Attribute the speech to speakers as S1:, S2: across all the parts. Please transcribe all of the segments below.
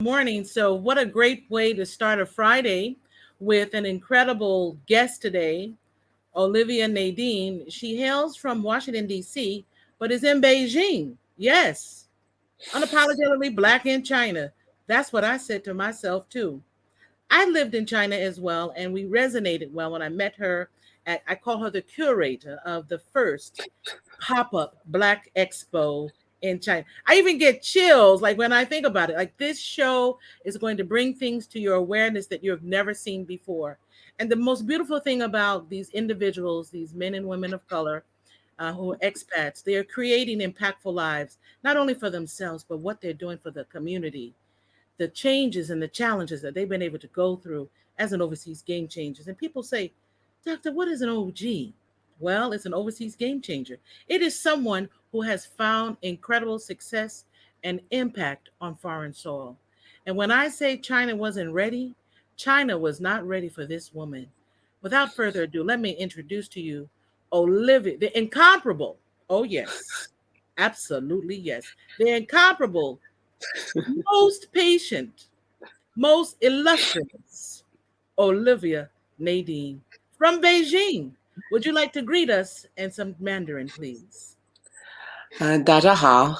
S1: Morning. So, what a great way to start a Friday with an incredible guest today, Olivia Nadine. She hails from Washington, D.C., but is in Beijing. Yes, unapologetically black in China. That's what I said to myself, too. I lived in China as well, and we resonated well when I met her. I call her the curator of the first pop up Black Expo in China. I even get chills like when I think about it. Like this show is going to bring things to your awareness that you have never seen before. And the most beautiful thing about these individuals, these men and women of color who are expats, they are creating impactful lives, not only for themselves, but what they're doing for the community, the changes and the challenges that they've been able to go through as an overseas game changers. And people say, Doctor, what is an OG? Well, it's an overseas game changer. It is someone who has found incredible success and impact on foreign soil. And when I say China wasn't ready, China was not ready for this woman. Without further ado, let me introduce to you Olivia, the incomparable. Oh, yes, absolutely, yes. The incomparable, most patient, most illustrious Olivia Nadine from Beijing. Would you like to greet us in some Mandarin, please?
S2: 大家好.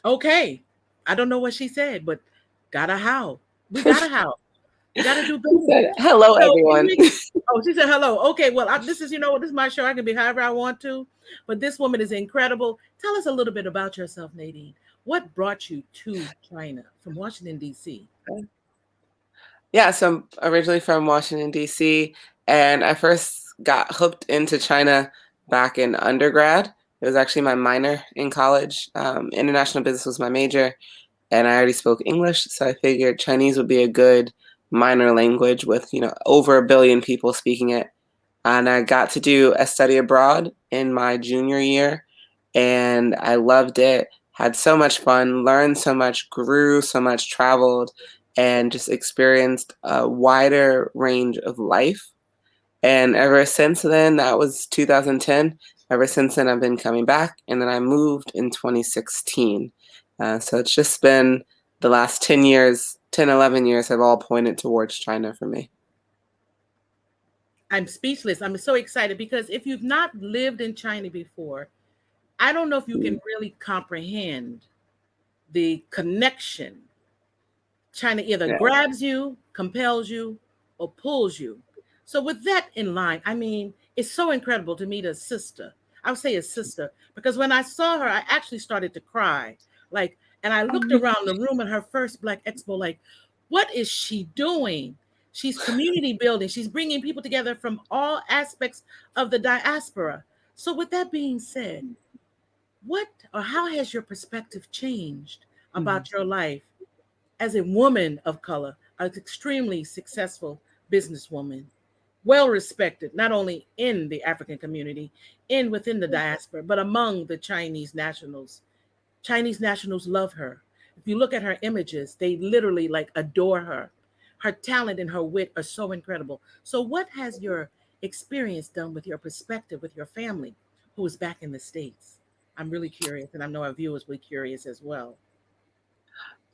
S1: Okay. I don't know what she said, but gotta how. We gotta how. We gotta do better.
S2: Hello,
S1: So can
S2: everyone.
S1: we? Oh, she said hello. Okay, well, this is this is my show. I can be however I want to, but this woman is incredible. Tell us a little bit about yourself, Nadine. What brought you to China from Washington D.C.?
S2: Yeah, so I'm originally from Washington, D.C., and I first got hooked into China back in undergrad. It was actually my minor in college. International business was my major, and I already spoke English, so I figured Chinese would be a good minor language with, over 1 billion people speaking it. And I got to do a study abroad in my junior year, and I loved it. Had so much fun, learned so much, grew so much, traveled, and just experienced a wider range of life. And ever since then, that was 2010. Ever since then, I've been coming back, and then I moved in 2016. So it's just been the last 10 years, 10, 11 years have all pointed towards China for me.
S1: I'm speechless. I'm so excited because if you've not lived in China before, I don't know if you can really comprehend the connection. China either
S2: Yeah.
S1: grabs you, compels you, or pulls you. So, with that in line, I mean, it's so incredible to meet a sister. I would say a sister because when I saw her, I actually started to cry. Like, and I looked around the room at her first Black Expo, like, what is she doing? She's community building. She's bringing people together from all aspects of the diaspora. So, with that being said, what or how has your perspective changed
S2: Mhm.
S1: about your life as a woman of color, an extremely successful businesswoman, well respected, not only in the African community, in within the diaspora, but among the Chinese nationals? Chinese nationals love her. If you look at her images, they literally like adore her. Her talent and her wit are so incredible. So, what has your experience done with your perspective with your family who is back in the States? I'm really curious, and I know our viewers will be curious as well.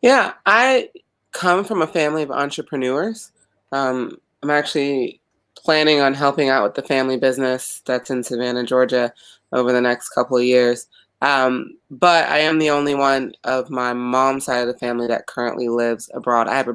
S2: Yeah, I come from a family of entrepreneurs. I'm actually planning on helping out with the family business that's in Savannah, Georgia, over the next couple of years. But I am the only one of my mom's side of the family that currently lives abroad. I have a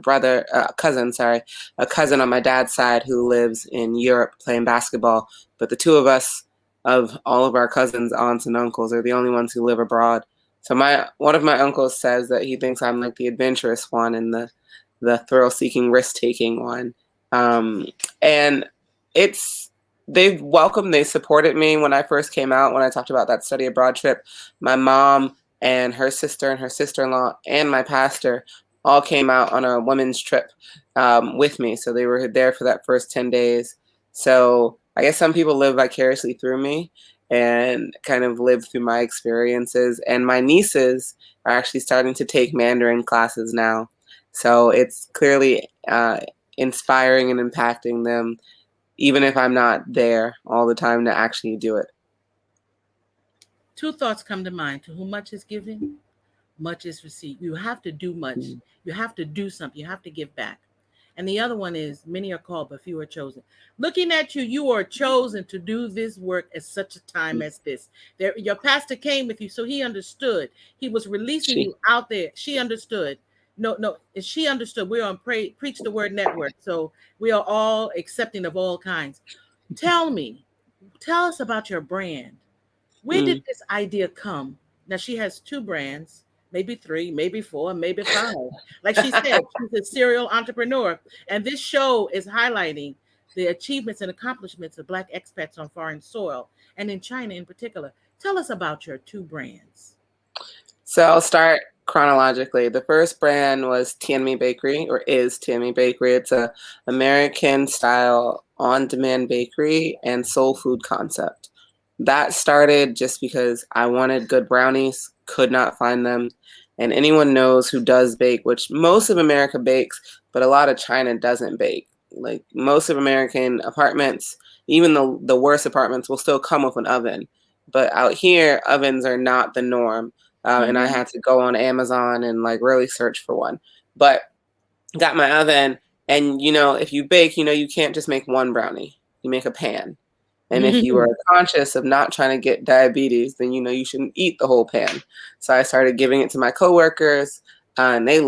S2: cousin on my dad's side who lives in Europe playing basketball. But the two of us, of all of our cousins, aunts, and uncles, are the only ones who live abroad. So my one of my uncles says that he thinks I'm like the adventurous one and the thrill seeking, risk taking one. And it's they supported me when I first came out, when I talked about that study abroad trip. My mom and her sister in law and my pastor all came out on a women's trip with me. So they were there for that first 10 days. So I guess some people live vicariously through me and kind of live through my experiences. And my nieces are actually starting to take Mandarin classes now. So it's clearly inspiring and impacting them, even if I'm not there all the time to actually do it.
S1: Two thoughts come to mind: to whom much is given, much is received. You have to do much. You have to do something. You have to give back. And the other one is many are called, but few are chosen. Looking at you, you are chosen to do this work at such a time as this. There, your pastor came with you, so he understood. He was releasing
S2: She.
S1: you out there. She understood. No, no, she understood. We're on Preach the Word Network, so we are all accepting of all kinds. Tell me, tell us about your brand. Where did
S2: Mm.
S1: this idea come? Now she has two brands, maybe three, maybe four, maybe five. Like she said, she's a serial entrepreneur. And this show is highlighting the achievements and accomplishments of Black expats on foreign soil and in China in particular. Tell us about your two brands.
S2: So I'll start chronologically. The first brand was Tianmi Bakery, or is Tianmi Bakery. It's a American style on-demand bakery and soul food concept. That started just because I wanted good brownies, could not find them. And anyone knows who does bake, which most of America bakes, but a lot of China doesn't bake. Like most of American apartments, even the worst apartments will still come with an oven. But out here, ovens are not the norm. And I
S1: Mm-hmm.
S2: had to go on Amazon and like really search for one. But got my oven, and if you bake, you can't just make one brownie. You make a pan. And if you are conscious of not trying to get diabetes, then you shouldn't eat the whole pan. So I started giving it to my coworkers, and they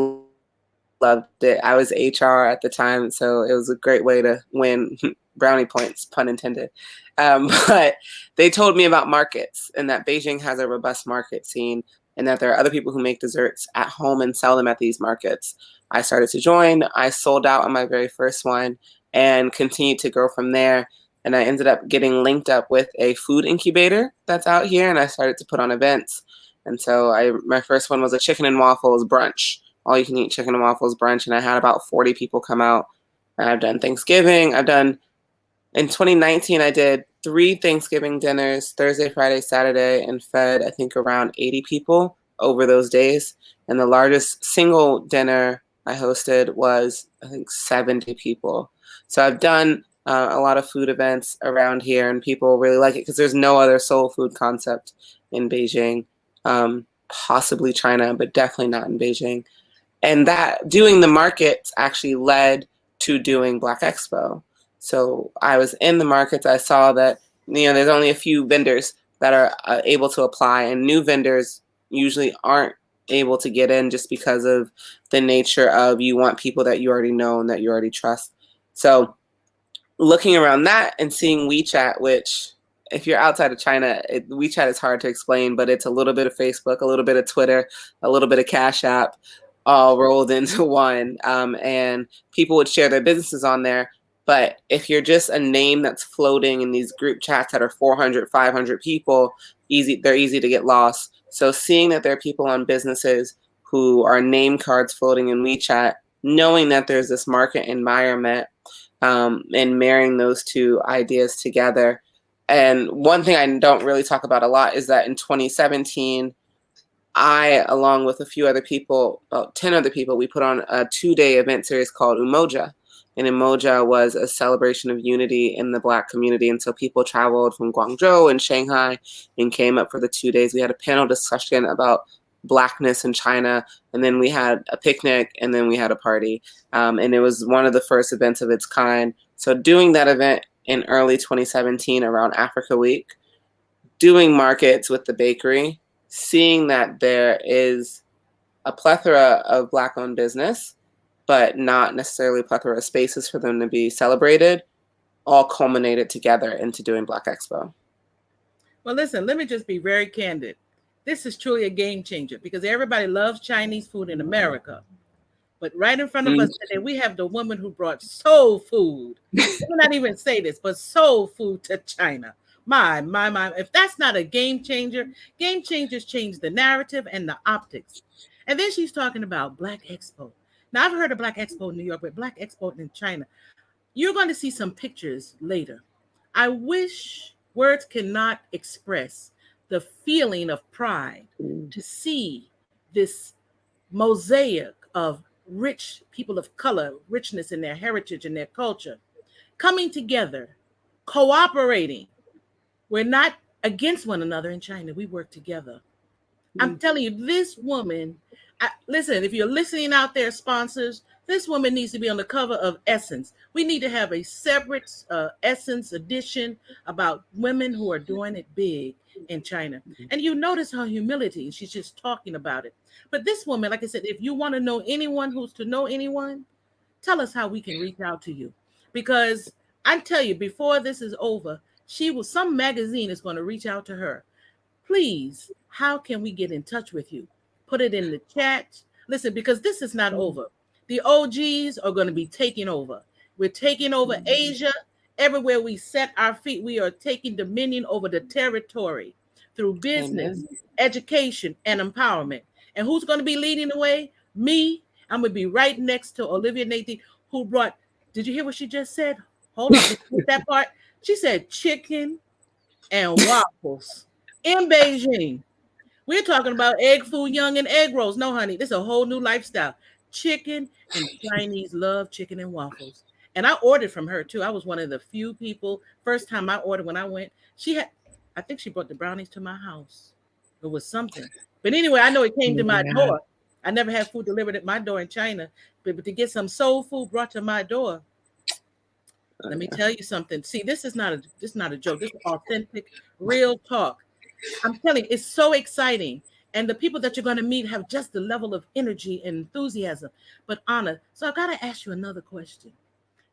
S2: loved it. I was HR at the time, so it was a great way to win brownie points, pun intended. But they told me about markets and that Beijing has a robust market scene and that there are other people who make desserts at home and sell them at these markets. I started to join. I sold out on my very first one and continued to grow from there. And I ended up getting linked up with a food incubator that's out here, and I started to put on events. And so my first one was a chicken and waffles brunch, all you can eat chicken and waffles brunch, and I had about 40 people come out. And I've done Thanksgiving. In 2019, I did 3 Thanksgiving dinners, Thursday, Friday, Saturday, and fed, I think, around 80 people over those days. And the largest single dinner I hosted was, I think, 70 people. So I've done a lot of food events around here, and people really like it because there's no other soul food concept in Beijing. Possibly China, but definitely not in Beijing. And that doing the markets actually led to doing Black Expo. So I was in the markets. I saw that there's only a few vendors that are able to apply, and new vendors usually aren't able to get in just because of the nature of you want people that you already know and that you already trust. So looking around that and seeing WeChat, which if you're outside of China, WeChat is hard to explain, but it's a little bit of Facebook, a little bit of Twitter, a little bit of Cash App, all rolled into one. And people would share their businesses on there. But if you're just a name that's floating in these group chats that are 400, 500 people, they're easy to get lost. So seeing that there are people on businesses who are name cards floating in WeChat, knowing that there's this market environment, and marrying those two ideas together. And one thing I don't really talk about a lot is that in 2017, I, along with a few other people, about 10 other people, we put on a 2-day event series called Umoja. And Umoja was a celebration of unity in the Black community. And so people traveled from Guangzhou and Shanghai and came up for the 2 days. We had a panel discussion about Blackness in China, and then we had a picnic, and then we had a party. And it was one of the first events of its kind. So doing that event in early 2017 around Africa Week, doing markets with the bakery, seeing that there is a plethora of Black-owned business, but not necessarily a plethora of spaces for them to be celebrated, all culminated together into doing Black Expo.
S1: Well, listen, let me just be very candid. This is truly a game changer because everybody loves Chinese food in America. But right in front of
S2: Mm.
S1: us today, we have the woman who brought soul food. Let me not even say this, but soul food to China. My. If that's not a game changers change the narrative and the optics. And then she's talking about Black Expo. Now, I've heard of Black Expo in New York, but Black Expo in China. You're going to see some pictures later. I wish words cannot express the feeling of pride
S2: Mm.
S1: to see this mosaic of rich people of color, richness in their heritage and their culture, coming together, cooperating. We're not against one another in China. We work together. I'm telling you, this woman, listen, if you're listening out there, sponsors, this woman needs to be on the cover of Essence. We need to have a separate Essence edition about women who are doing it big in China. And you notice her humility. She's just talking about it. But this woman, like I said, if you want to know anyone who's to know anyone, tell us how we can reach out to you. Because I tell you, before this is over, some magazine is going to reach out to her. Please, how can we get in touch with you? Put it in the chat. Listen, because this is not over. The OGs are going to be taking over. We're taking over Asia. Everywhere we set our feet, we are taking dominion over the territory through business,
S2: Amen.
S1: education, and empowerment. And who's going to be leading the way? Me. I'm going to be right next to Olivia Nadine, who brought, did you hear what she just said? Hold on. Did you get that part? She said chicken and waffles in Beijing. We're talking about egg foo young and egg rolls. No, honey, this is a whole new lifestyle. Chicken and Chinese love chicken and waffles. And I ordered from her too. I was one of the few people. First time I ordered when I went, I think she brought the brownies to my house. It was something. But anyway, I know it came to my
S2: Yeah.
S1: door. I never had food delivered at my door in China, but to get some soul food brought to my door, let me tell you something. See, this is not a joke. This is authentic, real talk. I'm telling you, it's so exciting. And the people that you're going to meet have just the level of energy and enthusiasm. But Anna, so I got to ask you another question.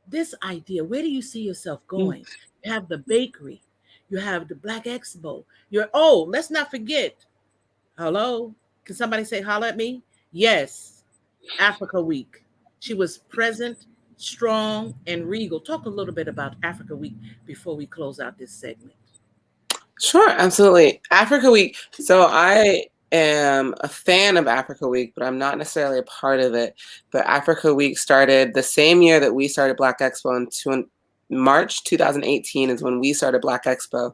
S1: This idea, where do you see yourself
S2: Mm.
S1: going? You have the bakery, you have the Black Expo. Let's not forget. Hello, can somebody say holla at me? Yes, Africa Week. She was present, strong, and regal. Talk a little bit about Africa Week before we close out this segment.
S2: Sure, absolutely. Africa Week. So I am a fan of Africa Week, but I'm not necessarily a part of it. But Africa Week started the same year that we started Black Expo in March 2018 is when we started Black Expo.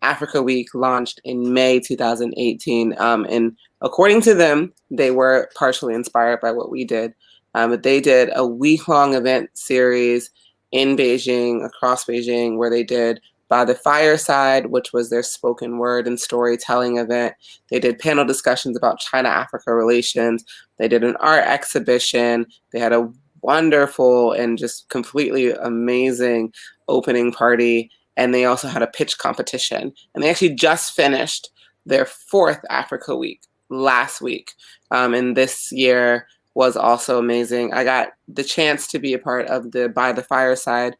S2: Africa Week launched in May 2018. And according to them, they were partially inspired by what we did. But they did a week-long event series in Beijing, across Beijing, where they did By the Fireside, which was their spoken word and storytelling event. They did panel discussions about China-Africa relations. They did an art exhibition. They had a wonderful and just completely amazing opening party. And they also had a pitch competition. And they actually just finished their 4th Africa Week last week. And this year was also amazing. I got the chance to be a part of the By the Fireside,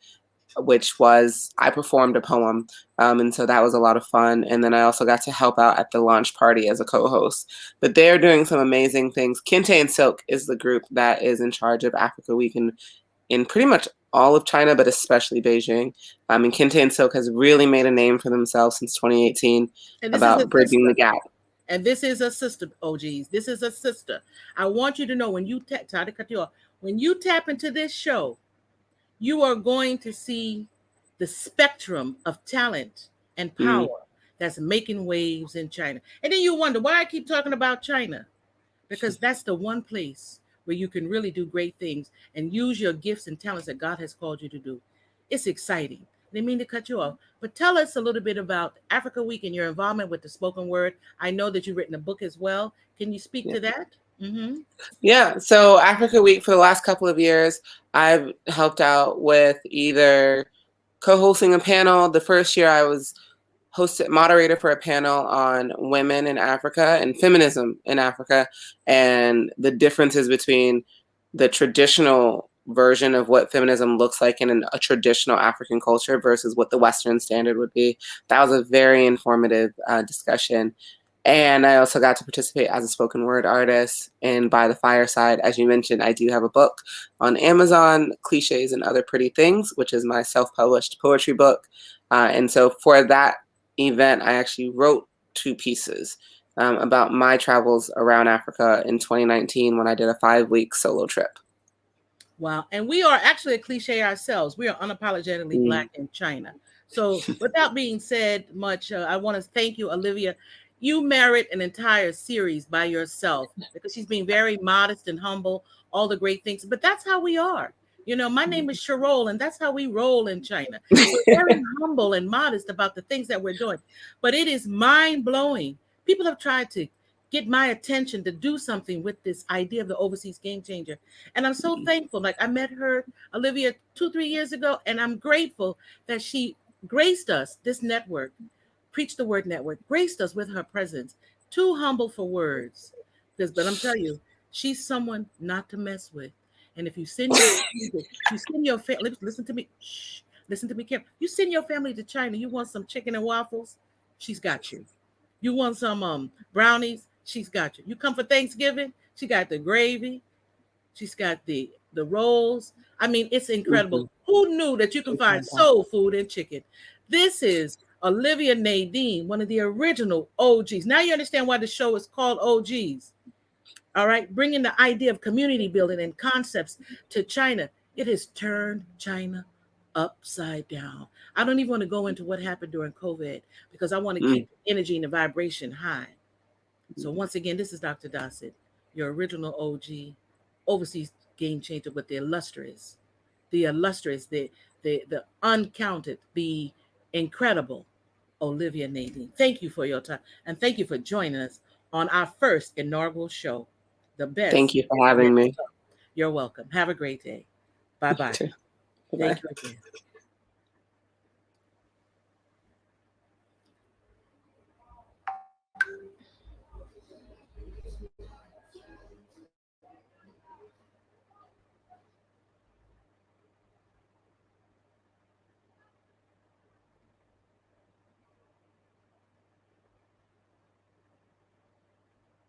S2: which was I performed a poem. And so that was a lot of fun. And then I also got to help out at the launch party as a co-host. But they're doing some amazing things. Kente and Silk is the group that is in charge of Africa Week in pretty much all of China, but especially Beijing. And Kente and Silk has really made a name for themselves since 2018
S1: And this is a
S2: about bridging
S1: sister.
S2: the gap.
S1: And this is a sister, OGs. This is a sister. I want you to know sorry to cut you off. When you tap into this show, you are going to see the spectrum of talent and
S2: Mm.
S1: power that's making waves in China. And then you wonder why I keep talking about China, because that's the one place where you can really do great things and use your gifts and talents that God has called you to do. It's exciting. I didn't mean to cut you off, but tell us a little bit about Africa Week and your involvement with the spoken word. I know that you've written a book as well. Can you speak
S2: Yeah.
S1: to that? Mm-hmm.
S2: Yeah, so Africa Week for the last couple of years, I've helped out with either co-hosting a panel. The first year I was moderator for a panel on women in Africa and feminism in Africa and the differences between the traditional version of what feminism looks like in a traditional African culture versus what the Western standard would be. That was a very informative discussion. And I also got to participate as a spoken word artist in By the Fireside. As you mentioned, I do have a book on Amazon, Cliches and Other Pretty Things, which is my self-published poetry book. And so for that event, I actually wrote 2 pieces about my travels around Africa in 2019 when I did a 5-week solo trip.
S1: Wow. And we are actually a cliche ourselves. We are unapologetically
S2: Mm.
S1: Black in China. So, without being said much, I want to thank you, Olivia. You merit an entire series by yourself because she's being very modest and humble, all the great things. But that's how we are. My name is Sharol, and that's how we roll in China. We're very humble and modest about the things that we're doing. But it is mind blowing. People have tried to get my attention to do something with this idea of the overseas game changer. And I'm so thankful. Like I met her, Olivia, 2, 3 years ago, and I'm grateful that she graced us, this network, Preach the Word Network, graced us with her presence. Too humble for words. But I'm telling you, she's someone not to mess with. And if you send your family, listen to me, shh, listen to me carefully. You send your family to China, you want some chicken and waffles, she's got you. You want some brownies? She's got you. You come for Thanksgiving? She got the gravy. She's got the rolls. I mean, it's incredible.
S2: Mhm.
S1: Who knew that you can find soul food in chicken? This is Olivia Nadine, one of the original OGs. Now you understand why the show is called OGs. All right, bringing the idea of community building and concepts to China. It has turned China upside down. I don't even want to go into what happened during COVID because I want to keep the energy and the vibration high. So once again, this is Dr. Dossett, your original OG, overseas game changer, but the illustrious, the uncounted, the incredible Olivia Nadine. Thank you for your time, and thank you for joining us on our first inaugural show. The
S2: Thank
S1: best
S2: you for
S1: is yet
S2: having
S1: to
S2: me.
S1: come. You're welcome. Have a great day. Bye
S2: You
S1: bye.
S2: too. Bye-bye.
S1: Thank you again.